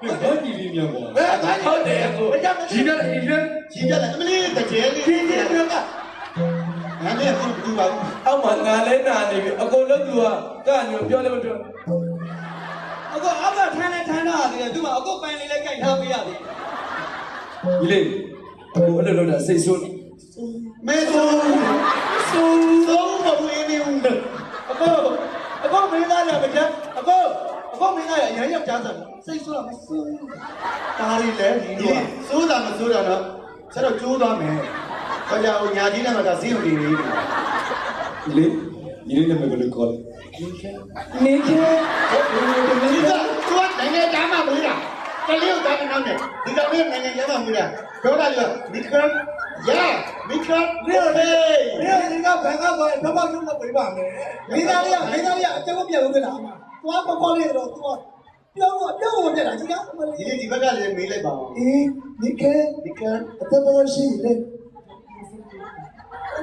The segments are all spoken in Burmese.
ဘာကြည့်ပြီးမြောက်ပါဟုတ်တယ်ကိုကြီးပြတယ်ကြီးပြတယ်အမလေးတကယ်လေးကြီးပြတယ်ကငါလည်းသူ့ပါအောက်မှာငါလဲနာနေပြီအကုန်လုံးသူကညိုပြောလည်းမပြောအခုအောက်ကထမ်းလဲထမ်းတာတည်းသူ့မှာအခုပန်လေးလဲကြိုက်ထားပေးရသေးဒီလေအခုအဲ့လိုလုပ်တာစိတ်ဆိုးမဲဆိုးမဝေးနေဘူးအခုမင်းသားရမကြအခုမင်းသားရရရောက်ကြစားစိတ်ဆိုးတာမဆိုးဒါရီလဲဒီစိုးတာမစိုးတာတော့ဆက်တော့ကျိုးသွားမယ်ခကြဟိုညာကြီးနဲ့မှကဈေးကိုနေနေဒီလေနာမည်ဘယ်လိုခေါ်လဲနေခဲဒီကသူကနိုင်ငံသားမှမလို့လားကလေးကိုတားနေတယ်ဒီကလေးနိုင်ငံသားမှမလို့လားပြောတာကဒီကမိခရီးဒီကဘန်ကဘာတော့ဘာလို့မပြေပါနဲ့မင်းသားလေးအကျုပ်ပြတ်လို့လားသွားပေါ်ပေါ်လေးတော့သူပြောင်းမပြတ်တာကြီးကဒီဘက်ကလည်းမေးလိုက်ပါဦးအေးဒီကအသက်တော်ရှိလေ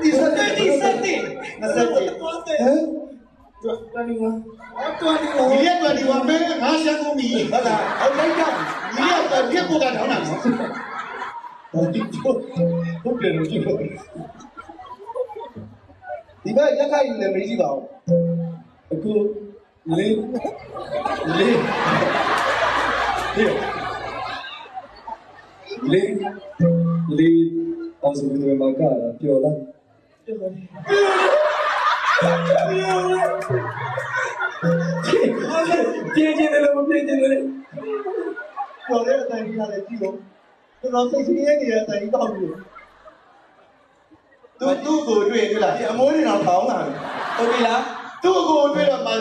ဒီစတဲ့20ဟမ်21ဒီရက်21မဲငါရှမ်းကုန်ပြီဟုတ်လားဟုတ်လိုက်ကြဒီရက်ပြစ်ဖို့ကထောင်းတာနော်ဟုတ်တယ်ဟုတ်တယ်လို့ပြောဒီဘက်ရက်ခိုင်လည်းမေးကြည့်ပါဦးအခုလေးအောင်စမင်းတွေမှာကပျော်လားပြင်းတယ်လို့မပြင်းတယ်လေပြောတဲ့အတိုင်းကြီးရတယ်ကြည့်လို့တော်စိတ်ဆင်းရဲနေတဲ့အတိုင်းကြီးတောက်လို့သူ့ကိုတွေ့တွေ့လားဒီအမိုးတွေတော့ထောင်းလာတယ်ဟုတ်ပြီလားသူ့ကိုတွေ့တော့မှ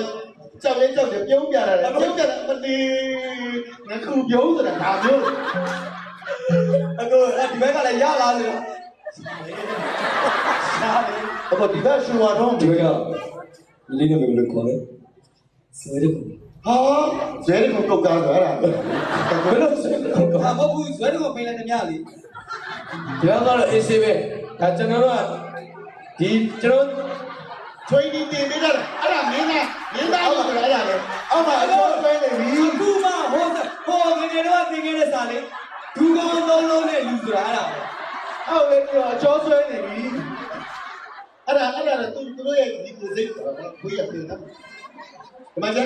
ကြောက်တယ်ပြုံးပြတာလေပြုံးပြတာမတည်ငါခုပြုံးဆိုတာဒါမျိုးအခုဒီဘက်ကလည်းရလာလို့အခုဒီဘက်ရှူပါတော့ဒီကလေးနာမည်ဘယ်လိုခေါ်လဲဇွဲတယ်ဟာဇဲရကိုကောက်ကားဆိုတာဘယ်လိုဇွဲတယ်မဟုတ်ဘူးဇွဲတော့ပေးလိုက်တယ်များလေဒီကတော့အေးဆေးပဲဒါကျွန်တော်တို့ဒီကျွန်တော်ထွေးနေတင်ပေးတာအဲ့ဒါမင်းသားလို့ဆိုတာအဲ့ဒါလေအောက်မှာအတော့ဆွဲနေပြီအခုမှဟိုငယ်တော့သင်ခဲ့တဲ့စာလေးဒူကောင်သုံးလုံးနဲ့လူဆိုတာအဲ့ဒါအောက်လေပြောအကျော်ဆွဲနေပြီအဲ့ဒါလည်းသူတို့ရဲ့ဒီကိုစိတ်တော့ခွေးရပြင်တာဒီမှာကျ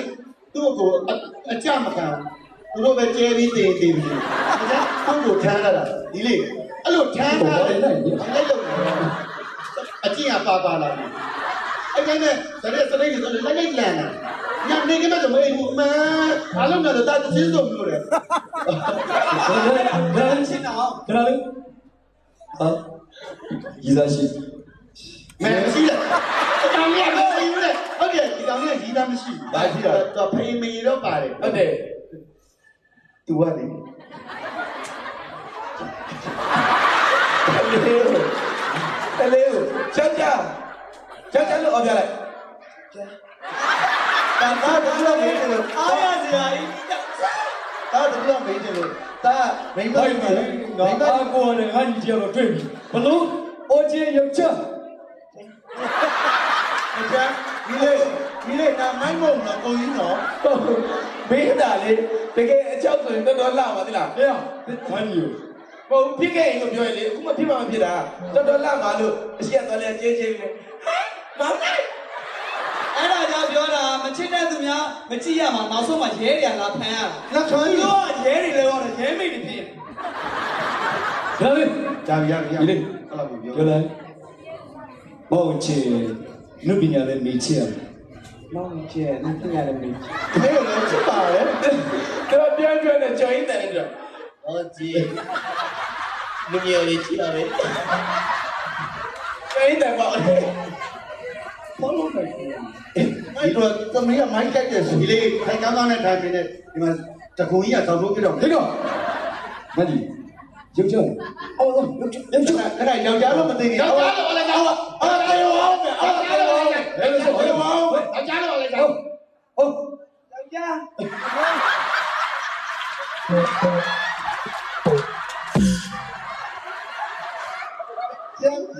သူ့ကိုအကြမခံသူတို့ပဲကျဲပြီးတင်ပြီဒါကြောင့်သူ့ကိုထမ်းလာတာဒီလေအဲ့လိုထမ်းတာလိုက်လို့အကျင့်ကပါလာပြီအဲ့ဒါနဲ့စတဲ့စတဲ့ကြီးဆိုလိုက်လန်တာညနေကမှဆိုမအေးဘူးအမှန်အားလုံးကတော့တာချင်းစုံလို့တယ်ဒါချင်းတော့ဒါလေဟာရီးသားရှိမရှိတယ်တောင်ရတော့ယူတယ်ဟုတ်တယ်ဒီတောင်ရရီးသားမရှိဘူးဘာရှိတာတော့ဖေးမေတော့ပါတယ်ဟုတ်တယ်သူကလေတလေးကိုကြောက်လို့အော်ပြလိုက်တာတော့မေးတယ်လို့အားရစရာကြီးတော့မေးတယ်လို့တာမိမ့်မလို့နော်အားကိုရတယ်ငါညီတယောက်တော့တွေ့ပြီဘလို့အိုချေရုပ်ချအကြဒီလေနာမိုင်းမုံတော့ကိုကြီးနော်မေးတာလေတကယ်အချောက်ဆိုရင်တော်လာပါသလားဟဲ့ငါညီကိုဖြစ်ခဲ့ရင်လို့ပြောရင်လေအခုမှဖြစ်မှမဖြစ်တာတော်လာပါလို့အရှိရတော်လဲကျဲပဲမောင်နိုင်အဲ့ဒါကြောင့်ပြောတာမချစ်တဲ့သူများမကြည့်ရမှာနောက်ဆုံးမှရဲတွေကလာဖမ်းရတာလက်ထွန်းကြီးတို့ကရဲတွေလည်းတော့ရဲမိတ်တွေဖြစ်ဒါလေကြာပြီဒီလေအဲ့လိုပြောလိုက်မောင်ချေနုပညာလည်းမေးချရမောင်ချေနုပညာလည်းမေးဘယ်လိုချစ်ပါလဲတော့ပြန်ပြန်နဲ့ကြော်ရင်းတယ်တော့ဟုတ်ကြီးလူမျိုးလေးချစ်ရမယ်ကြော်ရင်းတယ်ပေါ့ဘောလုံးပဲဒီတော့သမီးကမိုင်းကြိုက်တယ်ဆိုဒီလေခိုင်ကောင်းကောင်းနဲ့ထိုင်နေတယ်ဒီမှာတကုံကြီးကတောက်လို့ပြတော့ဒီတော့မကြီးရုပ်ချအော်ရုပ်ချခဏယောက်ျားလို့မသိဘူးယောက်ျားလို့လည်းကောင်းအော်တယ်ဟောယောက်ျားလို့လည်းဘယ်လိုဆိုဟောယောက်ျားလို့လည်းကောင်းဟုတ်ယောက်ျား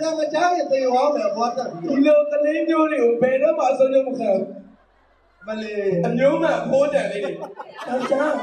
ရမကြရဲ့တေဝါမယ်ဘာတတ်ဒီလိုကလေးမျိုးတွေကိုဘယ်တော့မှအဆုံးမခံမလေးအမျိုးမှဖိုးတယ်လေးတွေယောက်ျား